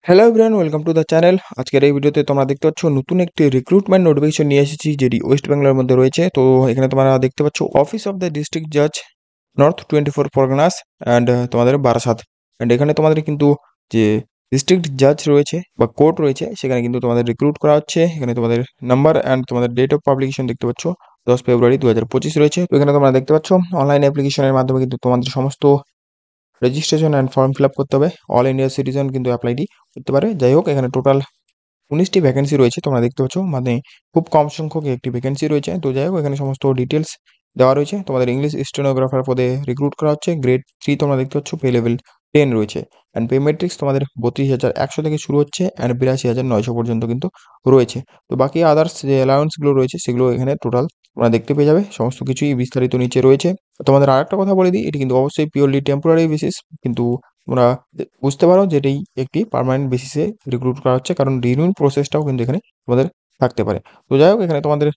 Hello everyone, welcome to the channel. আজকের এই ভিডিওতে তোমরা দেখতে পাচ্ছ নতুন একটি রিক্রুটমেন্ট নোটিফিকেশন নিয়ে এসেছি, যেটি ওয়েস্ট বেঙ্গলের মধ্যে রয়েছে। তো এখানে তোমরা দেখতে পাচ্ছ অফিস অফ দ্য ডিস্ট্রিক্ট জাজ, নর্থ 24 পরগনাস অ্যান্ড তোমাদের বারাসাত। অ্যান্ড এখানে তোমাদের কিন্তু যে ডিস্ট্রিক্ট জাজ রয়েছে বা কোর্ট রয়েছে, সেখানে কিন্তু তোমাদের রিক্রুট করা হচ্ছে। এখানে তোমাদের নাম্বার অ্যান্ড তোমাদের ডেট অফ পাবলিকেশন দেখতে পাচ্ছ 10 ফেব্রুয়ারি 2025 রয়েছে। তো এখানে তোমরা দেখতে পাচ্ছ অনলাইন অ্যাপ্লিকেশনের মাধ্যমে কিন্তু তোমাদের সমস্ত registration and form fill up করতে হবে। অল ইন্ডিয়া সিটিজেন কিন্তু অ্যাপ্লাইটি করতে পারে। যাই হোক, এখানে টোটাল 19টি ভ্যাকেন্সি রয়েছে, তোমরা দেখতে পাচ্ছ। মানে খুব কম সংখ্যক একটি ভ্যাকেন্সি রয়েছে। তো যাই হোক, এখানে সমস্ত ডিটেলস দেওয়া রয়েছে। তোমাদের ইংলিশ স্টেনোগ্রাফার পদে রিক্রুট করা হচ্ছে। গ্রেড 3 তোমরা দেখতে পাচ্ছ, পে লেভেল 10 রয়েছে। অ্যান্ড পে মেট্রিক্স তোমাদের 32,100 থেকে শুরু হচ্ছে অ্যান্ড 82,900 পর্যন্ত কিন্তু রয়েছে। তো বাকি আদার্স যে অ্যালাউন্সগুলো রয়েছে, সেগুলো এখানে টোটাল তোমরা দেখতে পেয়ে যাবে। সমস্ত কিছুই বিস্তারিত নিচে রয়েছে। তোমাদের আরেকটা কথা বলে দিই, এটি কিন্তু অবশ্যই পিওরলি টেম্পোরারি বেসিস, কিন্তু তোমরা বুঝতে পারো যে এটাই একটি পার্মানেন্ট বেসিসে রিক্রুট করা হচ্ছে, কারণ রিনিউইং প্রসেসটাও কিন্তু এখানে তোমাদের থাকতে পারে। তো যাই হোক, এখানে তোমাদের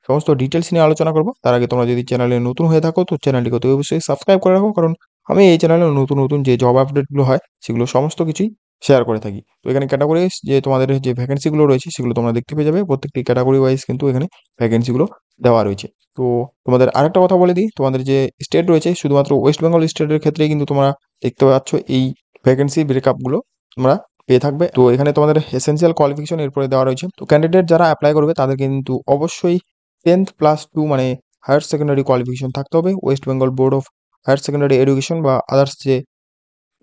সমস্ত ডিটেলস নিয়ে আলোচনা করবো। তার আগে তোমরা যদি চ্যানেলে নতুন হয়ে থাকো, তো চ্যানেলটিকে তো অবশ্যই সাবস্ক্রাইব করে রাখো, কারণ আমি এই চ্যানেলে নতুন নতুন যে জব আপডেটগুলো হয়, সেগুলো সমস্ত কিছুই শেয়ার করে থাকি। তো এখানে ক্যাটাগরি যে তোমাদের যে ভ্যাকেন্সিগুলো রয়েছে, সেগুলো তোমরা দেখতে পেয়ে যাবে। প্রত্যেকটি ক্যাটাগরি ওয়াইজ কিন্তু এখানে ভ্যাকেন্সিগুলো দেওয়া রয়েছে। তো তোমাদের আরেকটা কথা বলে দিই, তোমাদের যে স্টেট রয়েছে, শুধুমাত্র ওয়েস্ট বেঙ্গল স্টেটের ক্ষেত্রেই কিন্তু তোমরা দেখতে পাচ্ছ এই ভ্যাকেন্সি ব্রেকআপগুলো তোমরা পেয়ে থাকবে। তো এখানে তোমাদের এসেনশিয়াল কোয়ালিফিকেশন এরপরে দেওয়া রয়েছে। তো ক্যান্ডিডেট যারা অ্যাপ্লাই করবে, তাদেরকে কিন্তু অবশ্যই 10+2 মানে হায়ার সেকেন্ডারি কোয়ালিফিকেশন থাকতে হবে। West Bengal board of higher secondary education বা আদার্স যে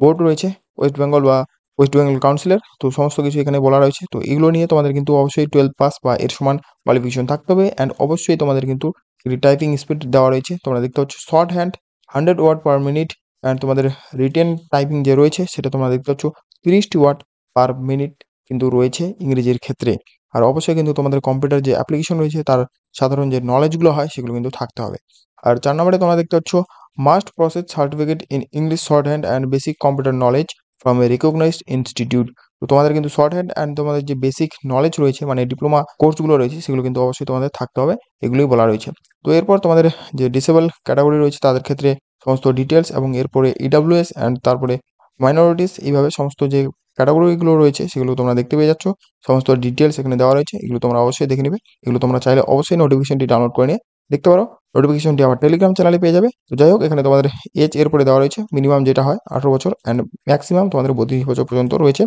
বোর্ড রয়েছে ওয়েস্ট বেঙ্গল বা ওয়েস্ট বেঙ্গল কাউন্সিলের, তো সমস্ত কিছু এখানে বলা রয়েছে। তো এগুলো নিয়ে তোমাদের কিন্তু অবশ্যই 12 পাস বা এর সমান কোয়ালিফিকেশন থাকতে হবে। অ্যান্ড অবশ্যই তোমাদের কিন্তু টাইপিং স্পিড দেওয়া রয়েছে। তোমরা দেখতে পাচ্ছ shorthand 100 word per minute. And তোমাদের রিটেন টাইপিং যে রয়েছে, সেটা তোমরা দেখতে পাচ্ছ 30টি ওয়ার্ড পার মিনিট কিন্তু রয়েছে ইংরেজির ক্ষেত্রে। আর অবশ্যই কিন্তু তোমাদের কম্পিউটার যে অ্যাপ্লিকেশন রয়েছে, তার সাধারণ যে নলেজগুলো হয়, সেগুলো কিন্তু থাকতে হবে। আর 4 নম্বরে তোমরা দেখতে পাচ্ছ must process certificate in English shorthand and basic computer knowledge from a recognised institute. তো তোমাদের কিন্তু শর্ট হ্যান্ড অ্যান্ড তোমাদের যে বেসিক নলেজ রয়েছে, মানে ডিপ্লোমা কোর্সগুলো রয়েছে, সেগুলো কিন্তু অবশ্যই তোমাদের থাকতে হবে। এগুলোই বলা রয়েছে। তো এরপর তোমাদের যে ডিসেবল ক্যাটাগরি রয়েছে, তাদের ক্ষেত্রে সমস্ত ডিটেলস, এবং এরপরে ইডাব্লিউএস অ্যান্ড তারপরে মাইনরিটিস, এইভাবে সমস্ত যে ক্যাটাগরিগুলো রয়েছে, সেগুলো তোমরা দেখতে পেয়ে যাচ্ছ। সমস্ত ডিটেলস এখানে দেওয়া রয়েছে। এগুলো তোমরা অবশ্যই দেখে নেবে। এগুলো তোমরা চাইলে অবশ্যই নোটিফিকেশনটি ডাউনলোড করে নিয়ে দেখতে পারো। নোটিফিকেশনটি আমার টেলিগ্রাম চ্যানেলে পেয়ে যাবে। তো যাই হোক, এখানে তোমাদের এজ এরপরে দেওয়া রয়েছে। মিনিমাম যেটা হয় 18 বছর অ্যান্ড ম্যাক্সিমাম তোমাদের 32 বছর পর্যন্ত রয়েছে।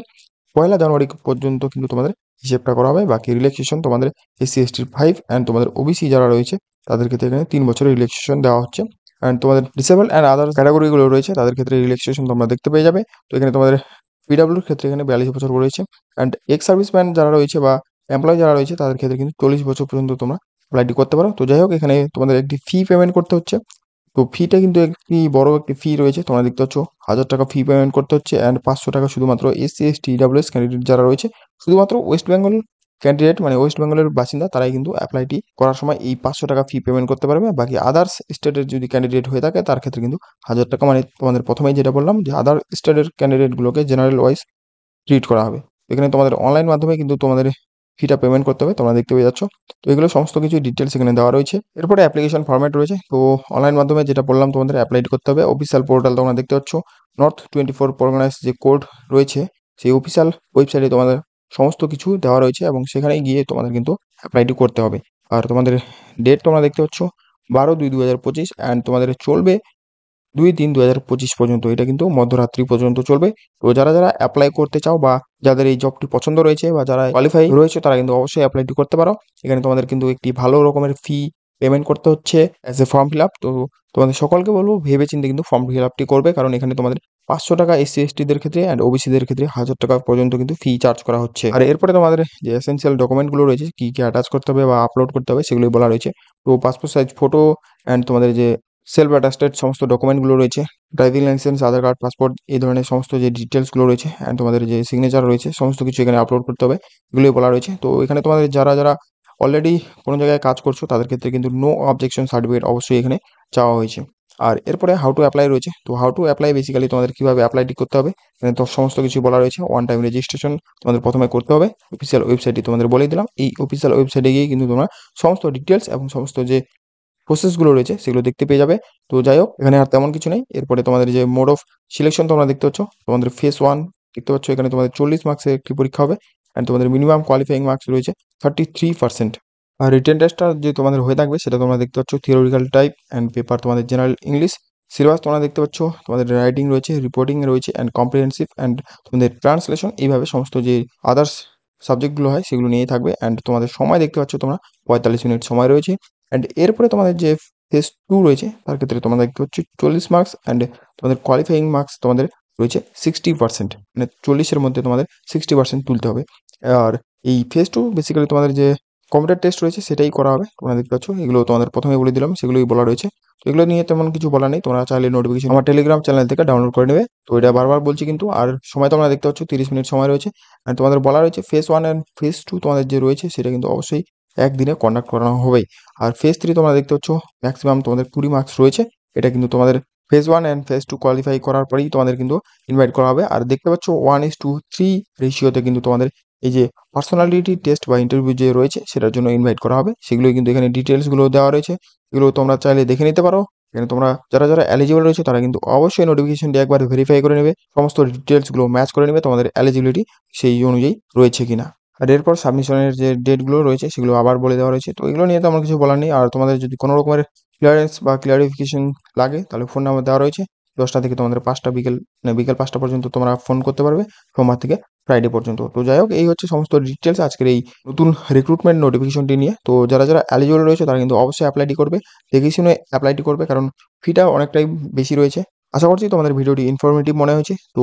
1 জানুয়ারি পর্যন্ত কিন্তু তোমাদের হিসেবটা করা হবে। বাকি রিল্যাক্সেশন তোমাদের SC/ST 5 অ্যান্ড তোমাদের ওবিসি যারা রয়েছে, তাদের ক্ষেত্রে এখানে 3 বছরের রিল্যাক্সেশন দেওয়া হচ্ছে। অ্যান্ড তোমাদের ডিসেবল অ্যান্ড আদার ক্যাটাগরিগুলো রয়েছে, তাদের ক্ষেত্রে রিল্যাক্সেশন তোমরা দেখতে পেয়ে যাবে। তো এখানে তোমাদের পিডাব্লিউর ক্ষেত্রে এখানে 42 বছর রয়েছে। অ্যান্ড এক্স সার্ভিসম্যান যারা রয়েছে বা এমপ্লয় যারা রয়েছে, তাদের ক্ষেত্রে কিন্তু 40 বছর পর্যন্ত তোমরা অ্যাপ্লাইটি করতে পারো। তো যাই হোক, এখানে তোমাদের একটি ফি পেমেন্ট করতে হচ্ছে। তো ফিটা কিন্তু একটি বড় একটি ফি রয়েছে। তোমরা দেখতে পাচ্ছ 1,000 টাকা ফি পেমেন্ট করতে হচ্ছে। অ্যান্ড 500 টাকা শুধুমাত্র SC/ST EWS ক্যান্ডিডেট যারা রয়েছে, শুধুমাত্র ওয়েস্ট বেঙ্গল ক্যান্ডিডেট মানে ওয়েস্ট বেঙ্গলের বাসিন্দা, তারাই কিন্তু অ্যাপ্লাইটি করার সময় এই 500 টাকা ফি পেমেন্ট করতে পারবে। বাকি আদার্স স্টেটের যদি ক্যান্ডিডেট হয়ে থাকে, তার ক্ষেত্রে কিন্তু 1,000 টাকা, মানে তোমাদের প্রথমেই যেটা বললাম যে আদার স্টেটের ক্যান্ডিডেটগুলোকে জেনারেল ওয়াইজ ট্রিট করা হবে। এখানে তোমাদের অনলাইন মাধ্যমে কিন্তু তোমাদের ফিটা পেমেন্ট করতে হবে, তোমরা দেখতে পেয়ে যাচ্ছ। তো এগুলো সমস্ত কিছু ডিটেলস এখানে দেওয়া রয়েছে। এরপরে অ্যাপ্লিকেশন ফরম্যাট রয়েছে। তো অনলাইন মাধ্যমে যেটা বললাম, তোমাদের অ্যাপ্লাই করতে হবে। অফিসিয়াল পোর্টাল তোমরা দেখতে পাচ্ছ, নর্থ 24 পরগনাস যে কোড রয়েছে, সেই অফিসিয়াল ওয়েবসাইটে তোমাদের সমস্ত কিছু দেওয়া রয়েছে, এবং সেখানে গিয়ে তোমাদের কিন্তু অ্যাপ্লাইটি করতে হবে। আর তোমাদের ডেট তোমরা দেখতে পাচ্ছ 12/2/2025 অ্যান্ড তোমাদের চলবে 2/3/2025 পর্যন্ত। এটা কিন্তু মধ্যরাত্রি পর্যন্ত চলবে। তো যারা যারা অ্যাপ্লাই করতে চাও বা যাদের এই জবটি পছন্দ রয়েছে বা যারা কোয়ালিফাই রয়েছে, তারা কিন্তু অবশ্যই অ্যাপ্লাইটি করতে পারো। এখানে তোমাদের কিন্তু একটি ভালো রকমের ফি পেমেন্ট করতে হচ্ছে as a form fill up. তো তোমাদের সকলকে বলবো ভেবে চিন্তে কিন্তু ফর্ম ফিল আপটি করবে, কারণ এখানে তোমাদের 500 টাকা SC/ST-দের ক্ষেত্রে অ্যান্ড ওবিসিদের ক্ষেত্রে 1,000 টাকা পর্যন্ত কিন্তু ফি চার্জ করা হচ্ছে। আর এরপরে তোমাদের যে এসেনশিয়াল ডকুমেন্টগুলো রয়েছে, কি কি অ্যাটাচ করতে হবে বা আপলোড করতে হবে, সেগুলোই বলা রয়েছে। তো পাসপোর্ট সাইজ ফটো অ্যান্ড তোমাদের যে সেলফ অ্যাটাস্টেড সমস্ত ডকুমেন্টগুলো রয়েছে, ড্রাইভিং লাইসেন্স, আধার কার্ড, পাসপোর্ট, এই ধরনের সমস্ত যে ডিটেলসগুলো রয়েছে, অ্যান্ড তোমাদের যে সিগনেচার রয়েছে, সমস্ত কিছু এখানে আপলোড করতে হবে। এগুলোই বলা রয়েছে। তো এখানে তোমাদের যারা যারা অলরেডি কোনো জায়গায় কাজ করছো, তাদের ক্ষেত্রে কিন্তু নো অবজেকশন সার্টিফিকেট অবশ্যই এখানে চাওয়া হয়েছে। আর এরপরে হাউ টু অ্যাপ্লাই রয়েছে। তো হাউ টু অ্যাপ্লাই বেসিক্যালি তোমাদের কীভাবে অ্যাপ্লাইটি করতে হবে, এখানে তো সমস্ত কিছু বলা রয়েছে। ওয়ান টাইম রেজিস্ট্রেশন তোমাদের প্রথমে করতে হবে। অফিসিয়াল ওয়েবসাইটটি তোমাদের বলে দিলাম। এই অফিসিয়াল ওয়েবসাইটে গিয়ে কিন্তু তোমরা সমস্ত ডিটেলস এবং সমস্ত যে প্রসেসগুলো রয়েছে, সেগুলো দেখতে পেয়ে যাবে। তো যাই হোক, এখানে আর তেমন কিছু নেই। এরপরে তোমাদের যে মোড অফ সিলেকশন তোমরা দেখতে পাচ্ছ, তোমাদের ফেস 1, দেখতে পাচ্ছ এখানে তোমাদের 40 মার্কসের একটি পরীক্ষা হবে অ্যান্ড তোমাদের মিনিমাম কোয়ালিফাইং মার্কস রয়েছে 33%। আর রিটেন টেস্টটা যে তোমাদের হয়ে থাকবে সেটা তোমরা দেখতে পাচ্ছ থিওরিক্যাল টাইপ অ্যান্ড পেপার তোমাদের জেনারেল ইংলিশ। সিলেবাস তোমরা দেখতে পাচ্ছ তোমাদের রাইটিং রয়েছে, রিপোর্টিং রয়েছে অ্যান্ড কম্প্রিহেন্সিভ অ্যান্ড তোমাদের ট্রান্সলেশন, এইভাবে সমস্ত যে আদার্স সাবজেক্টগুলো হয় সেগুলো নিয়ে থাকবে। অ্যান্ড তোমাদের সময় দেখতে পাচ্ছ তোমরা 45 মিনিট সময় রয়েছে। অ্যান্ড এরপরে তোমাদের যে ফেজ 2 রয়েছে তার ক্ষেত্রে তোমরা দেখতে পাচ্ছ 40 মার্কস অ্যান্ড তোমাদের কোয়ালিফাইং মার্কস তোমাদের রয়েছে 60%, মানে 40-এর মধ্যে তোমাদের 60% তুলতে হবে। আর এই ফেজ 2 বেসিক্যালি তোমাদের যে কম্পিউটার টেস্ট রয়েছে সেটাই করা হবে। তোমরা দেখতে পাচ্ছ এগুলো তোমাদের প্রথমে বলে দিলাম, সেগুলোই বলা রয়েছে। তো এগুলো নিয়ে তেমন কিছু বলা নেই, তোমরা চাইলে নোটিফিকেশন আমার টেলিগ্রাম চ্যানেল থেকে ডাউনলোড করে নেবে। তো এটা বারবার বলছি কিন্তু। আর সময় তোমরা দেখতে পাচ্ছ 30 মিনিট সময় রয়েছে। আর তোমাদের বলা রয়েছে ফেজ 1 অ্যান্ড ফেজ 2 তোমাদের যে রয়েছে সেটা কিন্তু অবশ্যই একদিনে কন্ডাক্ট করানো হবেই। আর ফেজ 3 তোমরা দেখতে পাচ্ছ ম্যাক্সিমাম তোমাদের 20 মার্কস রয়েছে। এটা কিন্তু তোমাদের ফেজ 1 অ্যান্ড ফেজ 2 কোয়ালিফাই করার পরেই তোমাদের কিন্তু ইনভাইট করা হবে। আর দেখতে পাচ্ছ 1:3 রেশিওতে কিন্তু তোমাদের এই যে পার্সোনালিটি টেস্ট বা ইন্টারভিউ যে রয়েছে সেটার জন্য ইনভাইট করা হবে। সেগুলোই কিন্তু এখানে ডিটেলসগুলো দেওয়া রয়েছে, এগুলো তোমরা চাইলে দেখে নিতে পারো। এখানে তোমরা যারা এলিজিবল রয়েছে তারা কিন্তু অবশ্যই নোটিফিকেশনটি একবার ভেরিফাই করে নেবে, সমস্ত ডিটেলসগুলো ম্যাচ করে নেবে তোমাদের এলিজিবিলিটি সেই অনুযায়ী রয়েছে কিনা। আর এরপর সাবমিশনের যে ডেটগুলো রয়েছে সেগুলো আবার বলে দেওয়া রয়েছে। তো এগুলো নিয়ে তো আমার কিছু বলার নেই। আর তোমাদের যদি কোনো রকমের ক্লিয়ারেন্স বা ক্লিয়ারিফিকেশন লাগে তাহলে ফোন নাম্বার দেওয়া রয়েছে। 10টা থেকে তোমাদের 5টা বিকেল 5টা পর্যন্ত তোমরা ফোন করতে পারবে, সোমবার থেকে ফ্রাইডে পর্যন্ত। তো যাই হোক, এই হচ্ছে সমস্ত ডিটেলস আজকের এই নতুন রিক্রুটমেন্ট নোটিফিকেশনটি নিয়ে। তো যারা এলিজিবল রয়েছে তারা কিন্তু অবশ্যই অ্যাপ্লাইটি করবে, দেখে শুনে অ্যাপ্লাইটি করবে, কারণ ফিটা অনেকটাই বেশি রয়েছে। আশা করছি তোমাদের ভিডিওটি ইনফরমেটিভ মনে হয়েছে। তো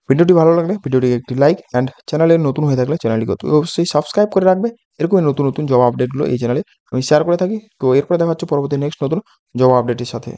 ভিডিওটি ভালো লাগলে ভিডিওটিকে একটি লাইক অ্যান্ড চ্যানেলে নতুন হয়ে থাকলে চ্যানেলটিকে অবশ্যই সাবস্ক্রাইব করে রাখবে। এরকমই নতুন নতুন জব আপডেটগুলো এই চ্যানেলে আমি শেয়ার করে থাকি। তো এরপরে দেখা হচ্ছে পরবর্তী নেক্সট নতুন জব আপডেটের সাথে।